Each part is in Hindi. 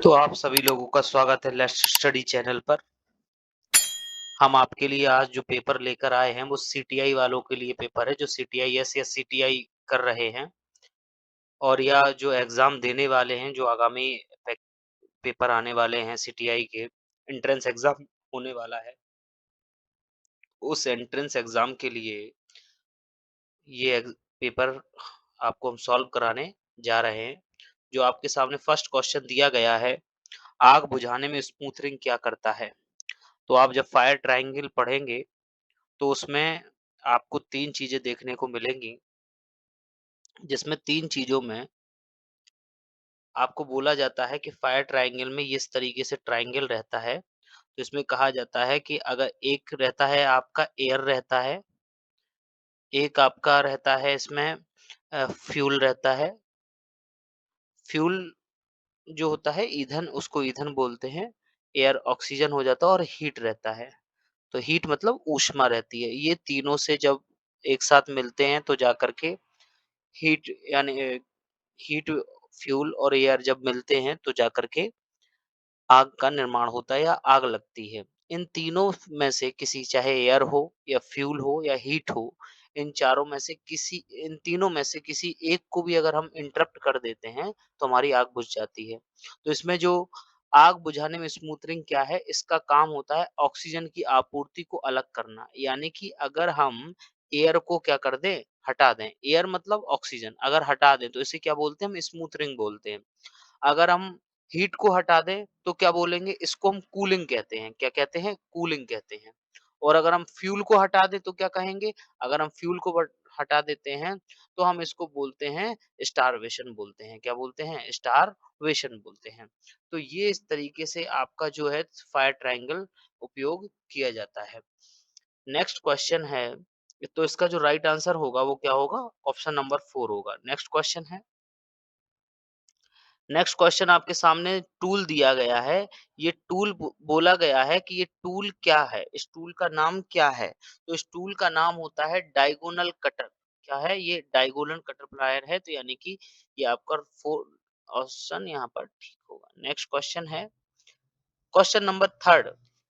तो आप सभी लोगों का स्वागत है लेट्स स्टडी चैनल पर। हम आपके लिए आज जो पेपर लेकर आए हैं वो सीटीआई वालों के लिए पेपर है जो सीटीआईएस या सीटीआई कर रहे हैं और या जो एग्जाम देने वाले हैं जो आगामी पेपर आने वाले हैं सीटीआई के एंट्रेंस एग्जाम होने वाला है। उस एंट्रेंस एग्जाम के लिए ये पेपर आपको हम सॉल्व कराने जा रहे हैं। जो आपके सामने फर्स्ट क्वेश्चन दिया गया है, आग बुझाने में स्मूथरिंग क्या करता है। तो आप जब फायर ट्रायंगल पढ़ेंगे तो उसमें आपको 3 चीज़ें देखने को मिलेंगी, जिसमें 3 चीज़ों में आपको बोला जाता है कि फायर ट्रायंगल में इस तरीके से ट्रायंगल रहता है। तो इसमें कहा जाता है कि अगर एक रहता है आपका एयर रहता है, एक आपका रहता है इसमें फ्यूल रहता है। फ्यूल जो होता है ईंधन, उसको ईंधन बोलते हैं। एयर ऑक्सीजन हो जाता है और हीट रहता है। तो हीट मतलब ऊष्मा रहती है। ये तीनों से जब एक साथ मिलते हैं तो जाकर के हीट यानी हीट, फ्यूल और एयर जब मिलते हैं तो जाकर के आग का निर्माण होता है या आग लगती है। इन तीनों में से किसी, चाहे एयर हो या फ्यूल हो या हीट हो, इन चारों में से किसी, इन तीनों में से किसी एक को भी अगर हम इंटरप्ट कर देते हैं तो हमारी आग बुझ जाती है। तो इसमें जो आग बुझाने में स्मूथरिंग क्या है, इसका काम होता है ऑक्सीजन की आपूर्ति को अलग करना। यानी कि अगर हम एयर को क्या कर दें, हटा दें, एयर मतलब ऑक्सीजन अगर हटा दें तो इसे क्या बोलते हैं, हम स्मूथरिंग बोलते हैं। अगर हम हीट को हटा दें तो क्या बोलेंगे, इसको हम कूलिंग कहते हैं। क्या कहते हैं, कूलिंग कहते हैं। और अगर हम फ्यूल को हटा दें तो क्या कहेंगे, अगर हम फ्यूल को हटा देते हैं तो हम इसको बोलते हैं स्टारवेशन बोलते हैं। क्या बोलते हैं, स्टारवेशन बोलते हैं। तो ये इस तरीके से आपका जो है फायर ट्रायंगल उपयोग किया जाता है। नेक्स्ट क्वेश्चन है, तो इसका जो राइट आंसर होगा वो क्या होगा, ऑप्शन नंबर 4 होगा। नेक्स्ट क्वेश्चन है, नेक्स्ट क्वेश्चन आपके सामने टूल दिया गया है। ये टूल बोला गया है कि ये टूल क्या है, इस टूल का नाम क्या है। तो इस टूल का नाम होता है डायगोनल कटर। क्या है ये, डायगोनल कटर प्लायर है। तो यानी कि ये आपका 4 ऑप्शन यहाँ पर ठीक होगा। नेक्स्ट क्वेश्चन है, क्वेश्चन नंबर थर्ड।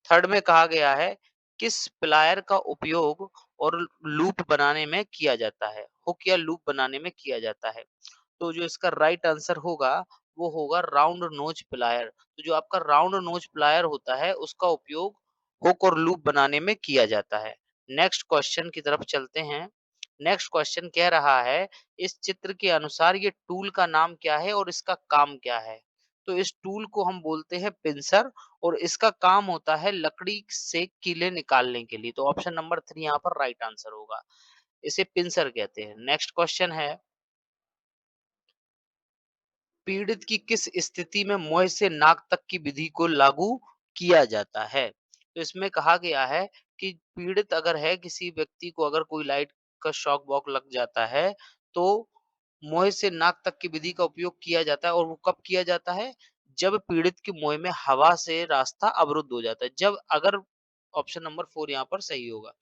थर्ड में कहा गया है, किस प्लायर का उपयोग और लूप बनाने में किया जाता है, हुक या लूप बनाने में किया जाता है। तो जो इसका राइट आंसर होगा वो होगा राउंड नोज प्लायर। तो जो आपका राउंड नोज प्लायर होता है उसका उपयोग हुक और लूप बनाने में किया जाता है। नेक्स्ट क्वेश्चन की तरफ चलते हैं। नेक्स्ट क्वेश्चन कह रहा है, इस चित्र के अनुसार ये टूल का नाम क्या है और इसका काम क्या है। तो इस टूल को हम बोलते हैं पिंसर और इसका काम होता है लकड़ी से कीले निकालने के लिए। तो ऑप्शन नंबर 3 यहाँ पर राइट आंसर होगा, इसे पिंसर कहते हैं। नेक्स्ट क्वेश्चन है, पीड़ित की किस स्थिति में मुंह से नाक तक की विधि को लागू किया जाता है। तो इसमें कहा गया है कि पीड़ित अगर है, किसी व्यक्ति को अगर कोई लाइट का शॉक वॉक लग जाता है तो मुंह से नाक तक की विधि का उपयोग किया जाता है। और वो कब किया जाता है, जब पीड़ित के मुंह में हवा से रास्ता अवरुद्ध हो जाता है। जब अगर ऑप्शन नंबर 4 यहाँ पर सही होगा,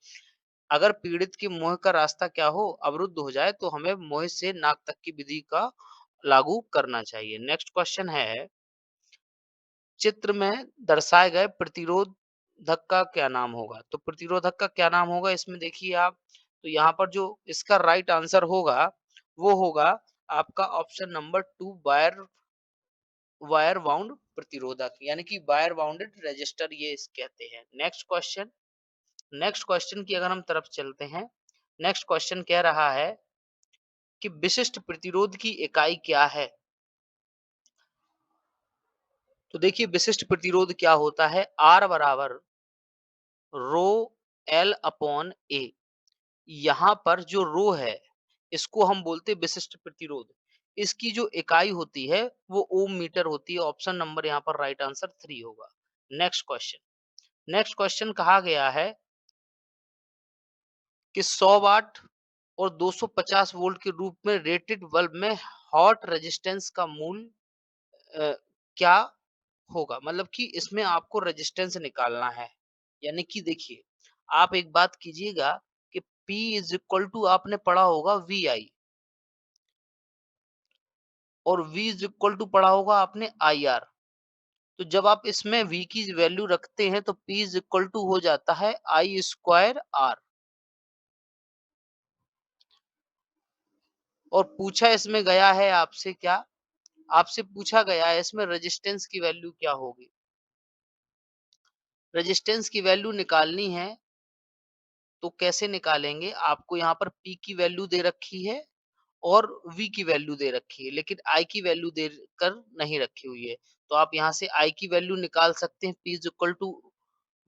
अगर पीड़ित के मुंह का रास्ता क्या हो, अवरुद्ध हो जाए तो हमें मुंह से नाक तक की विधि का लागू करना चाहिए। नेक्स्ट क्वेश्चन है, चित्र में दर्शाए गए प्रतिरोधक का क्या नाम होगा। तो प्रतिरोधक का क्या नाम होगा, इसमें देखिए आप, तो यहाँ पर जो इसका राइट आंसर होगा वो होगा आपका option number 2, wire wire bound प्रतिरोधक, यानी कि वायर बाउंडेड रेजिस्टर ये इस कहते हैं। नेक्स्ट क्वेश्चन, नेक्स्ट क्वेश्चन की अगर हम तरफ चलते हैं। नेक्स्ट क्वेश्चन कह रहा है कि विशिष्ट प्रतिरोध की इकाई क्या है। तो देखिए विशिष्ट प्रतिरोध क्या होता है, आर बराबर रो एल अपॉन ए। यहाँ पर जो रो है इसको हम बोलते हैं विशिष्ट प्रतिरोध। इसकी जो इकाई होती है वो ओम मीटर होती है। ऑप्शन नंबर यहाँ पर राइट आंसर 3 होगा। नेक्स्ट क्वेश्चन, नेक्स्ट क्वेश्चन कहा गया है कि 100 वाट और 250 वोल्ट के रूप में रेटेड बल्ब में हॉट रेजिस्टेंस का मूल्य क्या होगा। मतलब कि इसमें आपको रेजिस्टेंस निकालना है। यानी कि देखिए, आप एक बात कीजिएगा कि P इज इक्वल टू आपने पढ़ा होगा VI और V इज इक्वल टू पढ़ा होगा आपने IR। तो जब आप इसमें V की वैल्यू रखते हैं तो P इज इक्वल टू हो जाता है I स्क्वायर R। और पूछा इसमें गया है आपसे क्या, आपसे पूछा गया है इसमें रेजिस्टेंस की वैल्यू क्या होगी। रेजिस्टेंस की वैल्यू निकालनी है तो कैसे निकालेंगे, आपको यहाँ पर P की वैल्यू दे रखी है और V की वैल्यू दे रखी है, लेकिन I की वैल्यू दे कर नहीं रखी हुई है। तो आप यहाँ से I की वैल्यू निकाल सकते हैं P is equal to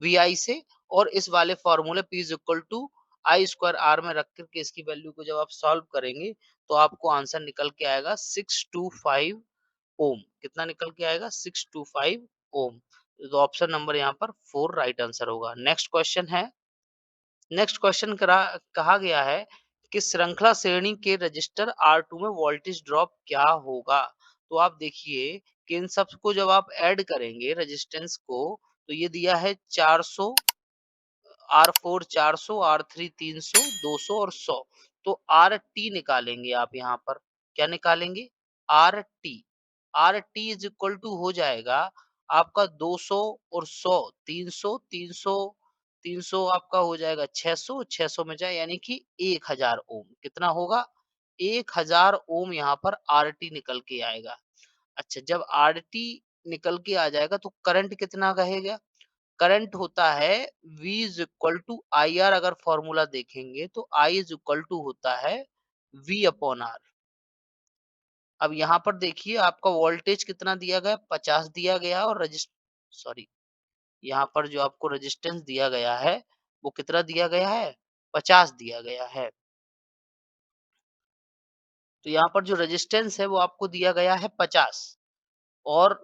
VI से, और इस वाले फॉर्मूले P is equal to I square R में रख करके इसकी वैल्यू को जब आप सॉल्व करेंगे तो आपको आंसर निकल के आएगा 625 ओम। कितना निकल के आएगा? 625 ओम। तो ऑप्शन नंबर यहाँ पर 4 राइट आंसर होगा। नेक्स्ट क्वेश्चन है, नेक्स्ट क्वेश्चन कहा गया है कि श्रृंखला श्रेणी के रजिस्टर R2 में वोल्टेज ड्रॉप क्या होगा। तो आप देखिए कि इन सबको जब आप ऐड करेंगे रेजिस्टेंस को, तो ये दिया है 400, R4 400, R3 300, 200 और 100। तो RT निकालेंगे आप यहाँ पर। क्या निकालेंगे? RT। RT is equal to हो जाएगा आपका 200 और 100, 300, 300, 300 आपका हो जाएगा 600, 600 में जाए यानी कि 1000 ओम। कितना होगा? 1000 ओम यहाँ पर RT निकल के आएगा। अच्छा, जब RT निकल के आ जाएगा तो करंट कितना रहेगा? करंट होता है V is equal to I R. अगर फॉर्मूला देखेंगे तो I इज इक्वल टू होता है V अपॉन R। अब यहाँ पर देखिए आपका वोल्टेज कितना दिया गया? 50 दिया गया है, और सॉरी, यहाँ पर जो आपको रेजिस्टेंस दिया गया है वो कितना दिया गया है? 50 दिया गया है। तो यहाँ पर जो रेजिस्टेंस है वो आपको दिया गया है 50, और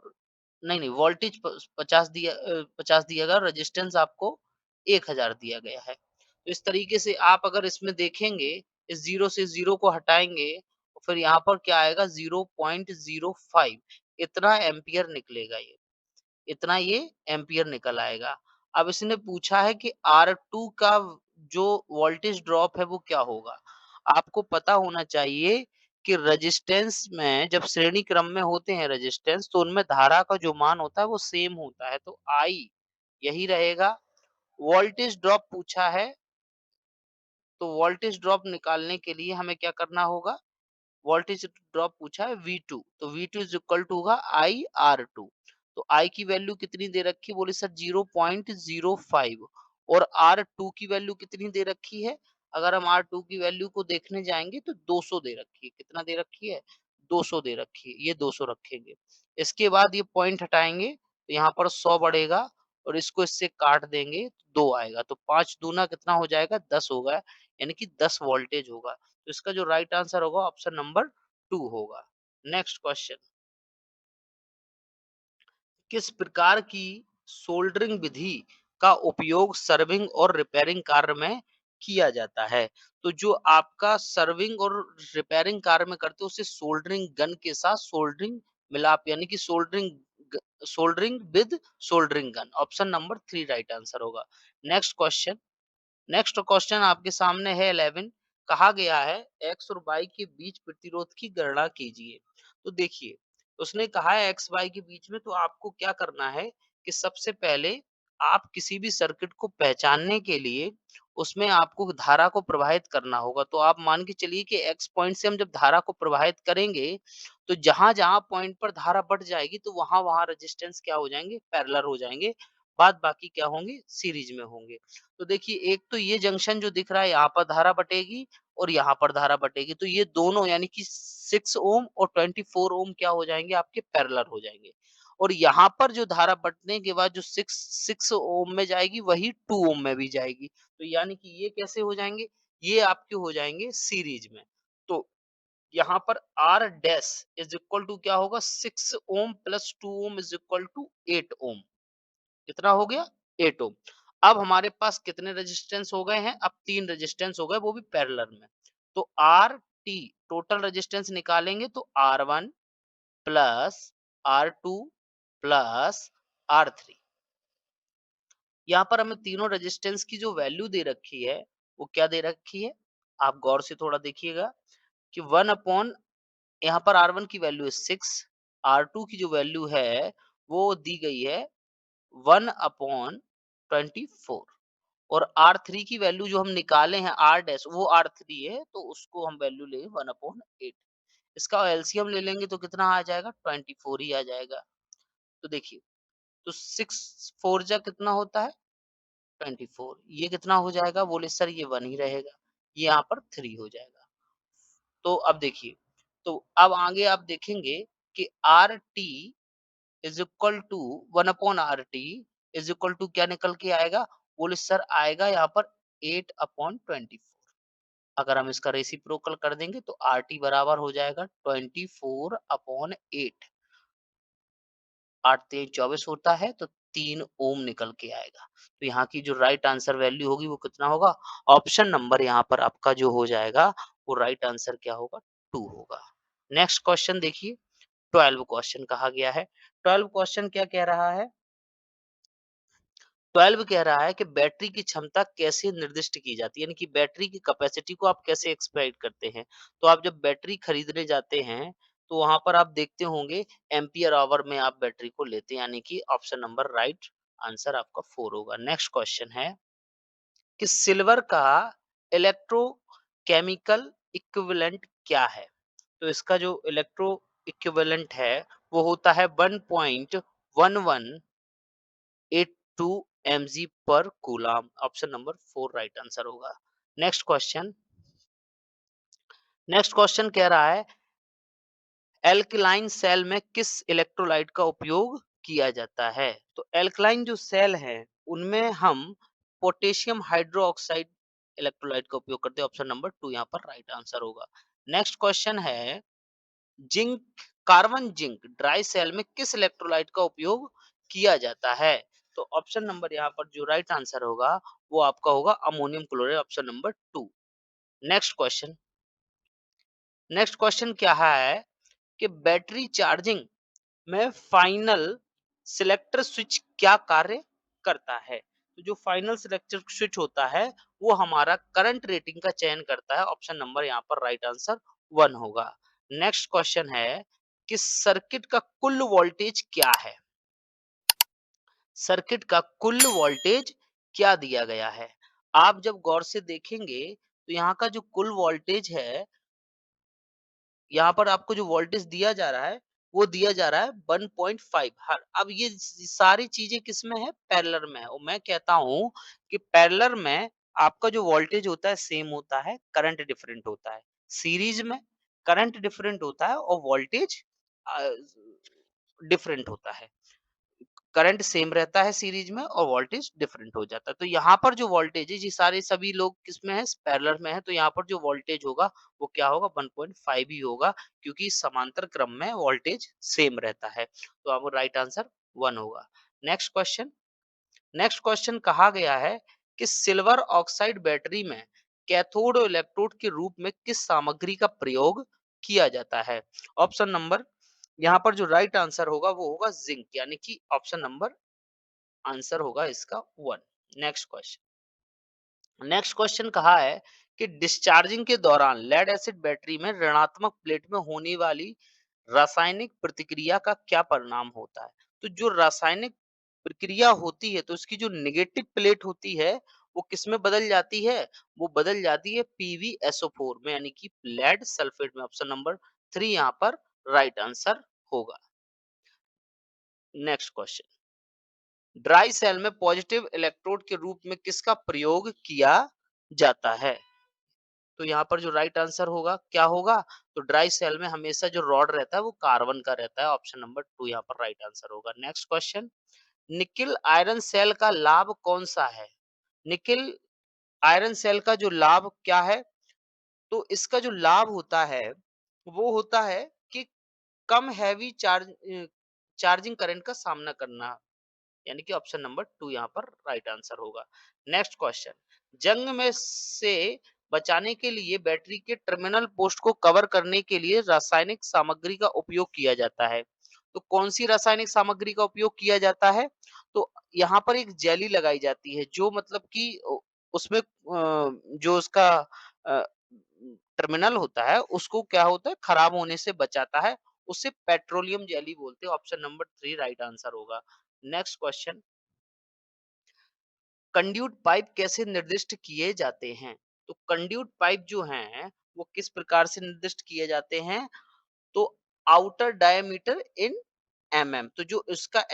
नहीं वोल्टेज 50 दिया 50 दिया गया, रेजिस्टेंस आपको 1000 दिया गया है। तो इस तरीके से आप अगर इसमें देखेंगे, इस जीरो से जीरो को हटाएंगे तो फिर यहाँ पर क्या आएगा? 0.05 इतना एम्पियर निकलेगा। ये इतना ये एम्पियर निकल आएगा। अब इसने पूछा है कि R2 का जो वोल्टेज ड्रॉप है वो क्या होगा। आपको पता होना चाहिए कि रेजिस्टेंस में जब श्रेणी क्रम में होते हैं रेजिस्टेंस, तो उनमें धारा का जो मान होता है वो सेम होता है, तो I यही रहेगा। वोल्टेज ड्रॉप पूछा है, तो वोल्टेज ड्रॉप निकालने के लिए हमें क्या करना होगा? वोल्टेज ड्रॉप पूछा है V2, तो V2 इज इक्वल टू होगा आई आर टू। तो I की वैल्यू कितनी दे रखी है? बोले सर 0.05। और R2 की वैल्यू कितनी दे रखी है? अगर हम R2 की वैल्यू को देखने जाएंगे तो 200 दे रखी है। कितना दे रखी है? 200 दे रखी है। ये 200 रखेंगे। इसके बाद ये पॉइंट हटाएंगे तो यहाँ पर 100 बढ़ेगा, और इसको इससे काट देंगे तो 2 आएगा। तो 5 दूना कितना हो जाएगा? 10 होगा, यानी कि 10 वोल्टेज होगा। तो इसका जो राइट आंसर होगा ऑप्शन नंबर 2 होगा। नेक्स्ट क्वेश्चन, किस प्रकार की सोल्डरिंग विधि का उपयोग सर्विंग और रिपेयरिंग कार्य में किया जाता है? तो जो आपका सर्विंग और रिपेयरिंग कार्य में करते हो उसे सोल्डरिंग गन के साथ सोल्डरिंग मिलाप, यानी कि soldering with soldering gun. Option number 3 right answer होगा। नेक्स्ट क्वेश्चन, नेक्स्ट क्वेश्चन आपके सामने है 11। कहा गया है एक्स और वाई के बीच प्रतिरोध की गणना कीजिए। तो देखिए, उसने कहा है एक्स वाई के बीच में, तो आपको क्या करना है कि सबसे पहले आप किसी भी सर्किट को पहचानने के लिए उसमें आपको धारा को प्रवाहित करना होगा। तो आप मान के चलिए कि एक्स पॉइंट से हम जब धारा को प्रवाहित करेंगे तो जहां जहां पॉइंट पर धारा बढ़ जाएगी तो वहां वहां रेजिस्टेंस क्या हो जाएंगे? पैरेलल हो जाएंगे। बाद बाकी क्या होंगे? सीरीज में होंगे। तो देखिए, एक तो ये जंक्शन जो दिख रहा है यहाँ पर धारा बटेगी और यहाँ पर धारा बटेगी, तो ये दोनों यानी कि 6 ओम और 24 ओम क्या हो जाएंगे? आपके पैरेलल हो जाएंगे। और यहाँ पर जो धारा बटने के बाद जो 6 ओम में जाएगी वही 2 ओम में भी जाएगी। तो यानी कि ये कैसे हो जाएंगे? ये आपके हो जाएंगे सीरीज में। तो यहाँ पर R dash is equal to क्या होगा? 6 ohm plus 2 ohm is equal to 8 ohm. कितना हो गया? 8 ओम। अब हमारे पास कितने रेजिस्टेंस हो गए हैं? अब 3 रेजिस्टेंस हो गए, वो भी पैरेलल में। तो आर टी टोटल रेजिस्टेंस निकालेंगे तो R1 plus R2 plus R3। यहाँ पर हमें तीनों रेजिस्टेंस की जो वैल्यू दे रखी है वो क्या दे रखी है? आप गौर से थोड़ा देखिएगा कि 1 अपॉन, यहाँ पर R1 की वैल्यू है 6, R2 की जो वैल्यू है वो दी गई है 1/24 और R3 की वैल्यू जो हम निकाले हैं R डैश वो R3 है तो उसको हम वैल्यू लेंगे 1/8। इसका एलसीएम ले लेंगे तो कितना आ जाएगा 24 ही आ जाएगा। तो देखिए तो 6 4 जा कितना होता है 24, ये कितना हो जाएगा बोले सर ये 1 ही रहेगा, ये यहाँ पर 3 हो जाएगा। तो अब देखिए तो अब आगे आप देखेंगे कि R T is equal to 1/RT is equal to क्या निकल के आएगा बोले सर आएगा यहाँ पर 8/24। अगर हम इसका रेसिप्रोकल कर देंगे तो आर टी बराबर हो जाएगा 24/8। 8 3 24 होता है तो 3 ओम निकल के आएगा। तो यहाँ की जो राइट आंसर वैल्यू होगी वो कितना होगा ऑप्शन नंबर यहाँ पर आपका जो हो जाएगा वो राइट आंसर क्या होगा 2 होगा। नेक्स्ट क्वेश्चन देखिए 12 क्वेश्चन कहा गया है। 12 क्वेश्चन क्या कह रहा है 12 कह रहा है कि बैटरी की क्षमता कैसे निर्दिष्ट की जाती है यानी कि बैटरी की कैपेसिटी को आप कैसे एक्सपेक्ट करते हैं। तो आप जब बैटरी खरीदने जाते हैं तो वहां पर आप देखते होंगे एम्पियर आवर में आप बैटरी को लेते हैं यानी कि ऑप्शन नंबर राइट आंसर आपका 4 होगा। नेक्स्ट क्वेश्चन है कि सिल्वर का इलेक्ट्रोकेमिकल इक्विवेलेंट क्या है। तो इसका जो इलेक्ट्रो इक्विवेलेंट है वो होता है 1.1182 mg पर coulomb. Option number 4 right answer होगा। नेक्स्ट क्वेश्चन कह रहा है एल्कलाइन सेल में किस इलेक्ट्रोलाइट का उपयोग किया जाता है। तो एल्कलाइन जो सेल है उनमें हम पोटेशियम हाइड्रोक्साइड इलेक्ट्रोलाइट का उपयोग करते हैं। ऑप्शन नंबर 2 यहाँ पर राइट आंसर होगा। नेक्स्ट क्वेश्चन है zinc carbon zinc dry cell में किस इलेक्ट्रोलाइट का उपयोग किया जाता है। तो ऑप्शन नंबर यहाँ पर जो राइट आंसर होगा वो आपका होगा ammonium chloride option number 2। Next question क्या है कि बैटरी चार्जिंग में फाइनल सिलेक्टर स्विच क्या कार्य करता है। तो जो फाइनल सिलेक्टर स्विच होता है वो हमारा करंट रेटिंग का चयन करता है। ऑप्शन नंबर यहाँ पर राइट आंसर 1 होगा। नेक्स्ट क्वेश्चन है कि सर्किट का कुल वोल्टेज क्या है। सर्किट का कुल वोल्टेज क्या दिया गया है। आप जब गौर से देखेंगे तो यहाँ का जो कुल वोल्टेज है यहाँ पर आपको जो वोल्टेज दिया जा रहा है वो दिया जा रहा है 1.5 हर। अब ये सारी चीजें किसमें है पैरेलल में है और मैं कहता हूँ कि पैरेलल में आपका जो वोल्टेज होता है सेम होता है करंट डिफरेंट होता है। सीरीज में करंट डिफरेंट होता है और वोल्टेज डिफरेंट होता है। करंट सेम रहता है सीरीज में और वोल्टेज डिफरेंट हो जाता है। तो यहाँ पर जो वोल्टेज है ये सारे सभी लोग किसमें है पैरेलल में है तो यहाँ पर जो वोल्टेज होगा वो क्या होगा 1.5 ही होगा क्योंकि समांतर क्रम में वोल्टेज सेम रहता है। तो आपको राइट आंसर 1 होगा। नेक्स्ट क्वेश्चन कहा गया है कि सिल्वर ऑक्साइड बैटरी में कैथोड और इलेक्ट्रोड के रूप में किस सामग्री का प्रयोग किया जाता है। ऑप्शन नंबर यहाँ पर जो राइट आंसर होगा वो होगा जिंक यानी कि ऑप्शन नंबर आंसर होगा इसका 1। नेक्स्ट क्वेश्चन कहा है कि डिस्चार्जिंग के दौरान लेड एसिड बैटरी में ऋणात्मक प्लेट में होने वाली रासायनिक प्रतिक्रिया का क्या परिणाम होता है। तो जो रासायनिक प्रक्रिया होती है तो उसकी जो नेगेटिव प्लेट होती है वो किसमें बदल जाती है वो बदल जाती है PbSO4 में यानी कि लेड सल्फेट में। ऑप्शन नंबर 3 यहाँ पर राइट आंसर होगा। नेक्स्ट क्वेश्चन ड्राई सेल में पॉजिटिव इलेक्ट्रोड के रूप में किसका प्रयोग किया जाता है। तो यहाँ पर जो राइट आंसर होगा क्या होगा तो ड्राई सेल में हमेशा जो रॉड रहता है वो कार्बन का रहता है। ऑप्शन नंबर 2 यहाँ पर राइट आंसर होगा। Next question nickel iron cell का लाभ कौन सा है। निकिल आयरन सेल का जो लाभ क्या है तो इसका जो लाभ होता है वो होता है कि कम हैवी चार्जिंग करंट का सामना करना यानी कि ऑप्शन नंबर 2 यहाँ पर राइट आंसर होगा। नेक्स्ट क्वेश्चन जंग में से बचाने के लिए बैटरी के टर्मिनल पोस्ट को कवर करने के लिए रासायनिक सामग्री का उपयोग किया जाता है। तो कौन सी रासायनिक सामग्री का उपयोग किया जाता है तो यहाँ पर एक जेली लगाई जाती है जो मतलब कि उसमें जो उसका टर्मिनल होता है उसको क्या होता है खराब होने से बचाता है। उसे पेट्रोलियम जेली बोलते हैं। ऑप्शन नंबर 3 राइट आंसर होगा। नेक्स्ट क्वेश्चन, कंड्यूट पाइप कैसे निर्दिष्ट किए जाते हैं? तो कंड्यूट पाइप जो हैं वो किस प्रकार से निर्दिष्ट किए जाते हैं? तो आउटर डायमीटर इन एमएम, तो जो इसका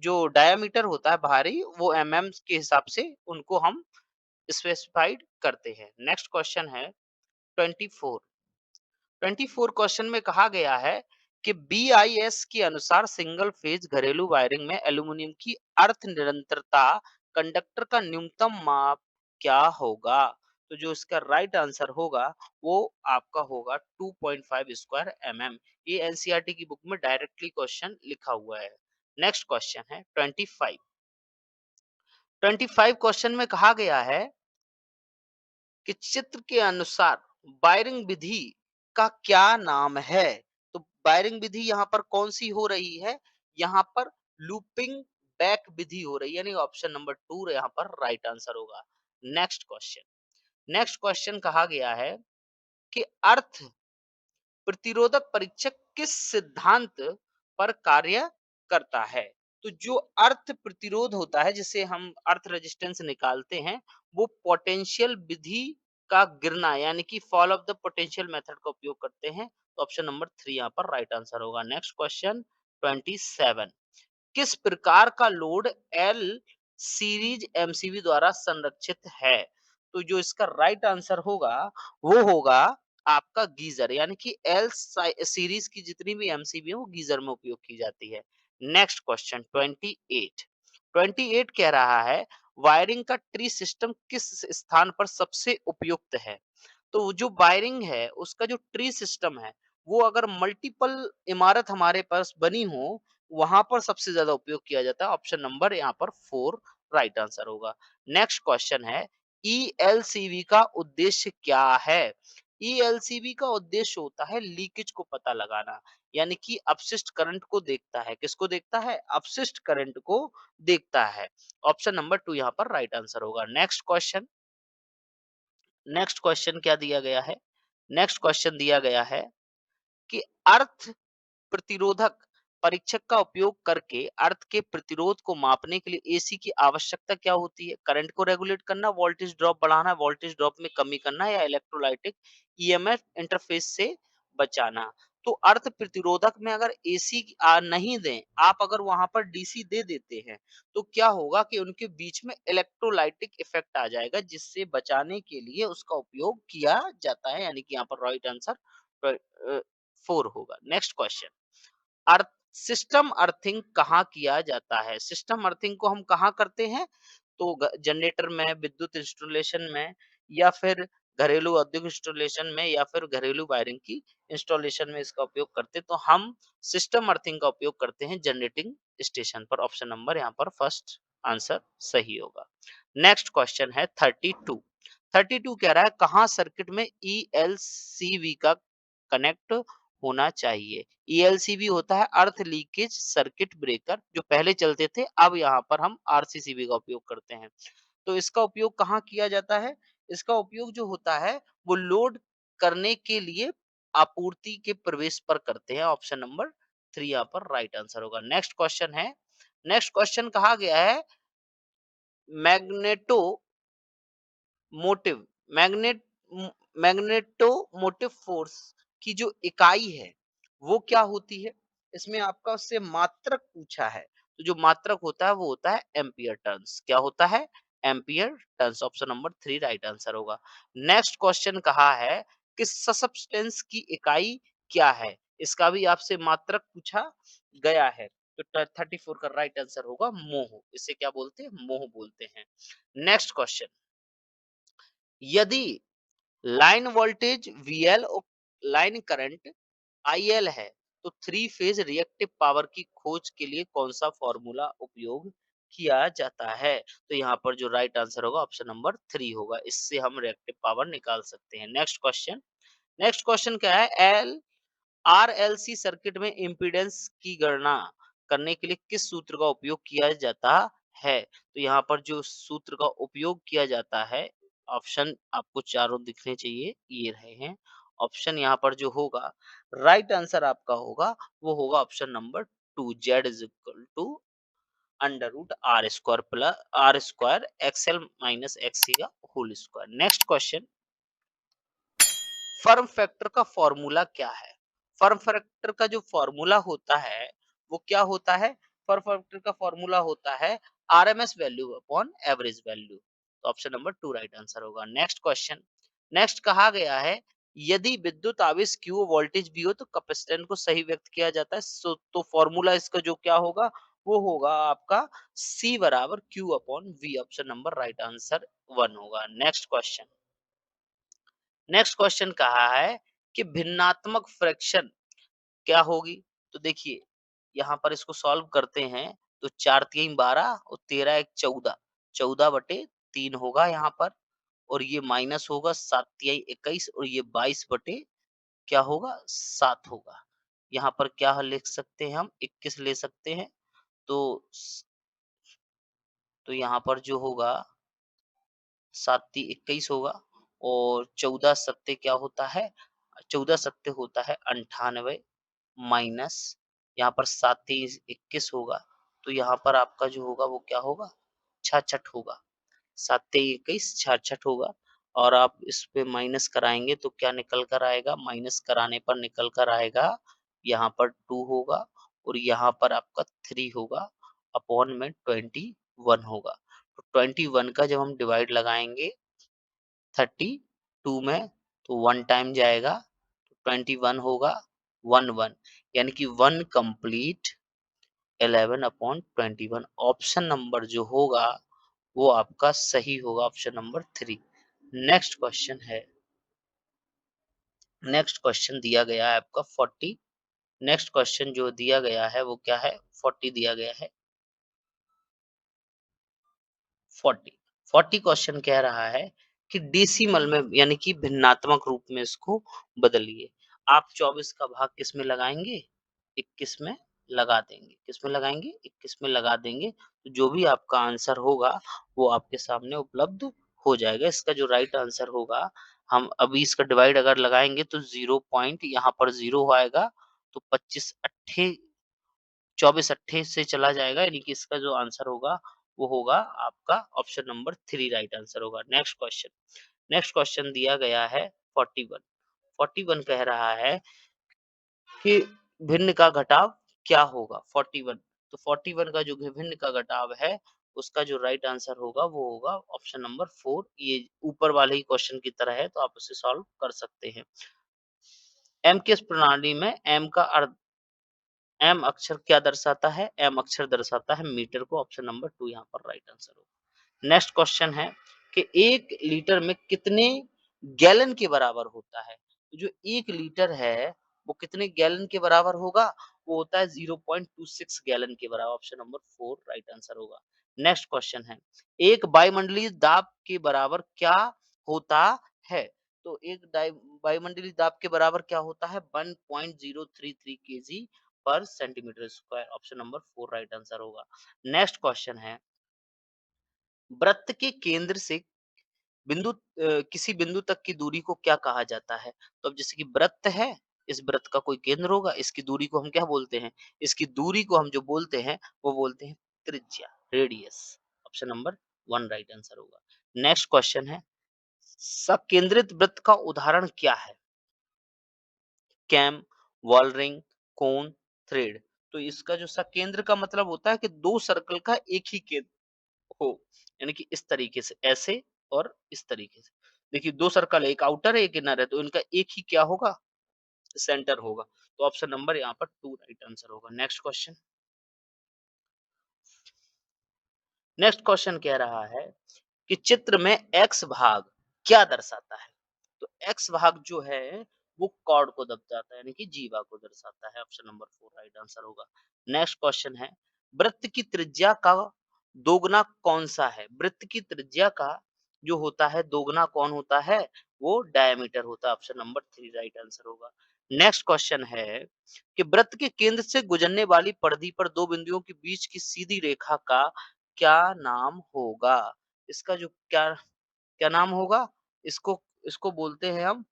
जो डायमीटर होता है बाहरी, वो एमएम के हिसाब से उनको हम स्पेसिफाइड करते हैं। नेक्स्ट क्वेश्चन है 24। 24 क्वेश्चन में कहा गया है कि बीआईएस के अनुसार सिंगल फेज घरेलू वायरिंग में एल्यूमीनियम की अर्थ निरंतरता कंडक्टर का न्यूनतम माप क्या होगा? तो जो इसका राइट आंसर होगा वो आपका होगा 2.5 स्क्वायर एमएम। ये एनसीईआरटी की बुक में डायरेक्टली क्वेश्चन लिखा हुआ है। नेक्स्ट क्वेश्चन है 25। 25 क्वेश्चन में कहा गया है कि चित्र के अनुसार वायरिंग विधि का क्या नाम है? तो वायरिंग विधि यहाँ पर कौन सी हो रही है? यहाँ पर लूपिंग बैक विधि हो रही है, यानी ऑप्शन नंबर 2 यहाँ पर राइट आंसर होगा। नेक्स्ट क्वेश्चन, नेक्स्ट क्वेश्चन कहा गया है कि अर्थ प्रतिरोधक परीक्षक किस सिद्धांत पर कार्य करता है? तो जो अर्थ प्रतिरोध होता है, जिसे हम अर्थ रेजिस्टेंस निकालते हैं, वो पोटेंशियल विधि का गिरना यानी कि fall of the potential method का उपयोग करते हैं। तो ऑप्शन नंबर 3 यहाँ पर राइट आंसर होगा। नेक्स्ट क्वेश्चन 27, किस प्रकार का लोड एल सीरीज एमसीबी द्वारा संरक्षित है? तो जो इसका राइट आंसर होगा वो होगा आपका गीजर, यानी कि एल सीरीज की जितनी भी एमसीबी है वो गीजर में उपयोग की जाती है। Next question 28। 28 कह रहा है वायरिंग का ट्री सिस्टम किस स्थान पर सबसे उपयुक्त है? तो जो वायरिंग है उसका जो ट्री सिस्टम है वो अगर मल्टीपल इमारत हमारे पास बनी हो, वहां पर सबसे ज्यादा उपयोग किया जाता है। ऑप्शन नंबर यहाँ पर 4 राइट आंसर होगा। नेक्स्ट क्वेश्चन है ईएलसीवी का उद्देश्य क्या है? ईएलसीवी का उद्देश्य होता है लीकेज को पता लगाना, यानी कि अपशिष्ट करंट को देखता है। किसको देखता है? अपशिष्ट करंट को देखता है। ऑप्शन नंबर 2 यहाँ पर राइट आंसर होगा। नेक्स्ट क्वेश्चन, नेक्स्ट क्वेश्चन क्या दिया गया है? नेक्स्ट क्वेश्चन दिया गया है कि अर्थ प्रतिरोधक परीक्षक का उपयोग करके अर्थ के प्रतिरोध को मापने के लिए एसी की आवश्यकता क्या होती है? करंट को रेगुलेट करना, वोल्टेज ड्रॉप बढ़ाना, वोल्टेज ड्रॉप में कमी करना, या इलेक्ट्रोलाइटिक ईएमएफ इंटरफेस से बचाना। तो अर्थ प्रतिरोधक में अगर एसी नहीं दें, आप अगर वहां पर डीसी दे देते हैं, तो क्या होगा कि उनके बीच में इलेक्ट्रोलाइटिक इफेक्ट आ जाएगा, जिससे बचाने के लिए उसका उपयोग किया जाता है, यानी कि यहाँ पर राइट आंसर 4 होगा। Next question, earth system earthing कहाँ किया जाता है? सिस्टम अर्थिंग को हम कहाँ करते हैं? तो जनरेटर में, विद्युत इंस्टॉलेशन में, या फिर घरेलू औद्योगिक इंस्टॉलेशन में, या फिर घरेलू वायरिंग की इंस्टॉलेशन में इसका उपयोग करते हैं। तो हम सिस्टम अर्थिंग का उपयोग करते हैं जनरेटिंग स्टेशन पर। ऑप्शन नंबर यहाँ पर फर्स्ट आंसर सही होगा। नेक्स्ट क्वेश्चन है 32। 32 कह रहा है कहाँ सर्किट में ईएलसीवी का कनेक्ट होना चाहिए? ईएलसीबी होता है अर्थ लीकेज सर्किट ब्रेकर, जो पहले चलते थे, अब यहाँ पर हम आरसीसीबी का उपयोग करते हैं। तो इसका उपयोग कहाँ किया जाता है? इसका उपयोग जो होता है वो लोड करने के लिए आपूर्ति के प्रवेश पर करते हैं। ऑप्शन नंबर 3 यहाँ पर राइट आंसर होगा। नेक्स्ट क्वेश्चन है, नेक्स्ट क्वेश्चन कहा गया है magneto motive magnet magnetomotive force की जो इकाई है वो क्या होती है? इसमें आपका उससे मात्रक पूछा है। तो जो मात्रक होता है वो होता है एम्पियर टर्न्स। क्या होता है? Ampere turns. Option number 3 right answer होगा। नेक्स्ट क्वेश्चन कहा है कि सब्सटेंस की इकाई क्या है? इसका भी आपसे मात्रक पूछा गया है। तो 34 का राइट आंसर होगा मोह। इसे क्या बोलते हैं? मोह बोलते हैं। नेक्स्ट क्वेश्चन, यदि लाइन वोल्टेज VL और लाइन करंट IL है, तो थ्री फेज रिएक्टिव पावर की खोज के लिए कौन सा फॉर्मूला उपयोग किया जाता है? तो यहाँ पर जो राइट आंसर होगा ऑप्शन नंबर 3 होगा। इससे हम रिएक्टिव पावर निकाल सकते हैं। नेक्स्ट क्वेश्चन, नेक्स्ट क्वेश्चन क्या है? RLC सर्किट में इम्पीडेंस की गणना करने के लिए किस सूत्र का उपयोग किया जाता है? तो यहाँ पर जो सूत्र का उपयोग किया जाता है, ऑप्शन आपको चारों दिखने चाहिए, ये रहे हैं। ऑप्शन यहाँ पर जो होगा राइट आंसर आपका होगा वो होगा option number 2, Z is equal to under root R square plus R square XL minus XC का whole square. Next question, form factor का फॉर्मूला क्या है? फॉर्म फैक्टर का जो फॉर्मूला होता है वो क्या होता है? फॉर्म फैक्टर का फॉर्मूला होता है RMS value upon average value. तो ऑप्शन नंबर 2 राइट आंसर होगा। नेक्स्ट क्वेश्चन, नेक्स्ट कहा गया है यदि विद्युत आवेश Q वोल्टेज भी हो तो कैपेसिटेंस को सही व्यक्त किया जाता है। तो फॉर्मूला इसका जो क्या होगा वो होगा आपका C बराबर Q upon V। Option number right answer 1 होगा। नेक्स्ट क्वेश्चन, नेक्स्ट क्वेश्चन कहा है कि भिन्नात्मक फ्रैक्शन क्या होगी? तो देखिए यहाँ पर इसको सॉल्व करते हैं तो 4 3 12 और 13 1 14, 14/3 होगा यहाँ पर, और ये माइनस होगा 7 तिहाई 21 और ये 22 बटे क्या होगा 7 होगा। यहाँ पर क्या हल लिख सकते हैं हम 21 ले सकते हैं। तो यहाँ पर जो होगा 7 ती 21 होगा और 14 सत्ते क्या होता है, 14 सत्ते होता है 98 माइनस यहाँ पर 7 ती 21 होगा। तो यहाँ पर आपका जो होगा वो क्या होगा 66 होगा। 7 ती 21 66 होगा और आप इस पे माइनस कराएंगे तो क्या निकल कर आएगा, माइनस कराने पर निकल कर आएगा यहाँ पर 2 होगा और यहाँ पर आपका 3 होगा अपॉन में 21 होगा। तो 21 का जब हम डिवाइड लगाएंगे 32 में तो 1 टाइम जाएगा तो 21 होगा 1 1, यानी कि 1 कंप्लीट 11 अपॉन 21। ऑप्शन नंबर जो होगा वो आपका सही होगा, ऑप्शन नंबर 3। नेक्स्ट क्वेश्चन है, नेक्स्ट क्वेश्चन दिया गया है आपका 40। नेक्स्ट क्वेश्चन जो दिया गया है वो क्या है, 40 दिया गया है 40। 40 क्वेश्चन कह रहा है कि डेसिमल में यानी कि भिन्नात्मक रूप में इसको बदलिए। आप 24 का भाग किस में लगाएंगे, 21 में लगा देंगे। किस में लगाएंगे, 21 में लगा देंगे। तो जो भी आपका आंसर होगा वो आपके सामने उपलब्ध हो जाएगा। इसका जो राइट आंसर होगा, हम अभी इसका डिवाइड अगर लगाएंगे तो 0 पॉइंट यहाँ पर 0 आएगा तो 25 अट्ठे 24 अट्ठे से चला जाएगा, यानी कि इसका जो आंसर होगा वो होगा आपका ऑप्शन नंबर 3 राइट आंसर होगा। नेक्स्ट क्वेश्चन, नेक्स्ट क्वेश्चन दिया गया है 41। 41 कह रहा है कि भिन्न का घटाव क्या होगा 41। तो 41 का जो भिन्न का घटाव है उसका जो राइट आंसर होगा वो होगा ऑप्शन नंबर 4। ये ऊपर वाले ही क्वेश्चन की तरह है तो आप उसे सॉल्व कर सकते हैं। एम की इस प्रणाली में एम का अर्थ, एम अक्षर क्या दर्शाता है, एम अक्षर दर्शाता है मीटर को। ऑप्शन नंबर 2 यहाँ पर राइट आंसर होगा। नेक्स्ट क्वेश्चन है कि 1 लीटर में कितने गैलन के बराबर होता है? तो जो 1 लीटर है वो कितने गैलन के बराबर होगा, वो होता है 0.26 गैलन के बराबर। ऑप्शन नंबर 4 राइट आंसर होगा। नेक्स्ट क्वेश्चन है, एक वायुमंडलीय दाब के बराबर क्या होता है? तो एक वायुमंडलीय दाब के बराबर क्या होता है, 1.033 केजी पर centimetre square. Option number 4 right answer होगा। नेक्स्ट क्वेश्चन है, वृत्त के केंद्र से किसी बिंदु तक की दूरी को क्या कहा जाता है? तो अब जैसे कि वृत्त है, इस वृत्त का कोई केंद्र होगा, इसकी दूरी को हम क्या बोलते हैं, इसकी दूरी को हम जो बोलते हैं वो बोलते हैं त्रिज्या, radius. Option number 1 right answer होगा। नेक्स्ट क्वेश्चन है, सकेंद्रित वृत्त का उदाहरण क्या है? कैम, वॉल रिंग, कोन, थ्रेड। तो इसका जो सकेंद्र का मतलब होता है कि 2 सर्कल का एक ही केंद्र हो, यानी कि इस तरीके से ऐसे और इस तरीके से। देखिए 2 सर्कल है, एक आउटर है एक इनर है, तो इनका एक ही क्या होगा, सेंटर होगा। तो ऑप्शन नंबर यहाँ पर 2 राइट आंसर होगा। नेक्स्ट क्वेश्चन, नेक्स्ट क्वेश्चन कह रहा है कि चित्र में एक्स भाग क्या दर्शाता है? तो एक्स भाग जो है वो कॉर्ड को दर्शाता है, यानी कि जीवा को दर्शाता है। ऑप्शन नंबर 4 राइट आंसर होगा। नेक्स्ट क्वेश्चन है, वृत्त की त्रिज्या का दोगुना कौन सा है? वृत्त की त्रिज्या का जो होता है दोगुना कौन होता है, वो डायमीटर होता है। ऑप्शन नंबर 3 राइट आंसर होगा। नेक्स्ट क्वेश्चन है कि वृत्त के केंद्र से गुजरने वाली परिधि पर दो बिंदुओं के बीच की सीधी रेखा का क्या नाम होगा? इसका जो क्या क्या नाम होगा, इसको इसको बोलते हैं हम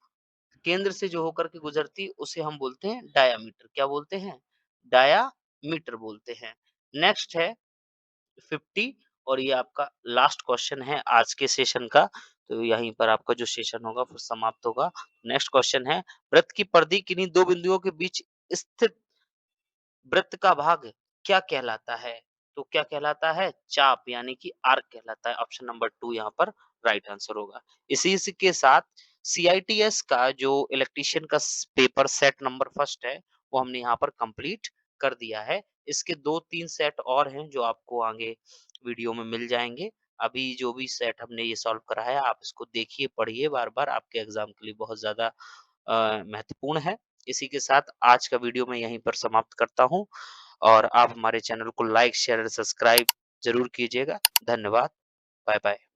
केंद्र से जो होकर के गुजरती उसे हम बोलते हैं डायामीटर। क्या बोलते हैं? डायामीटर बोलते हैं। नेक्स्ट है 50 और ये आपका लास्ट क्वेश्चन है आज के सेशन का। तो यहीं पर आपका जो सेशन होगा वो समाप्त होगा। नेक्स्ट क्वेश्चन है, वृत्त की परिधि किन्हीं दो बिंदुओं के बीच स्थित वृत्त का भाग क्या कहलाता है? तो क्या कहलाता है? चाप यानी कि आर्क कहलाता है। ऑप्शन नंबर 2 यहाँ पर राइट आंसर होगा। इसी के साथ सीआईटीएस का जो इलेक्ट्रीशियन का पेपर सेट नंबर फर्स्ट है वो हमने यहाँ पर कंप्लीट कर दिया है। इसके 2-3 सेट और हैं जो आपको आगे वीडियो में मिल जाएंगे। अभी जो भी सेट हमने ये सॉल्व करा है आप इसको देखिए, पढ़िए बार-बार, आपके एग्जाम के लिए बहुत ज़्यादा महत्वपूर्ण है। इसी के साथ आज का वीडियो मैं यहीं पर समाप्त करता हूँ और आप हमारे चैनल को लाइक, शेयर और सब्सक्राइब ज़रूर कीजिएगा। धन्यवाद। बाय-बाय।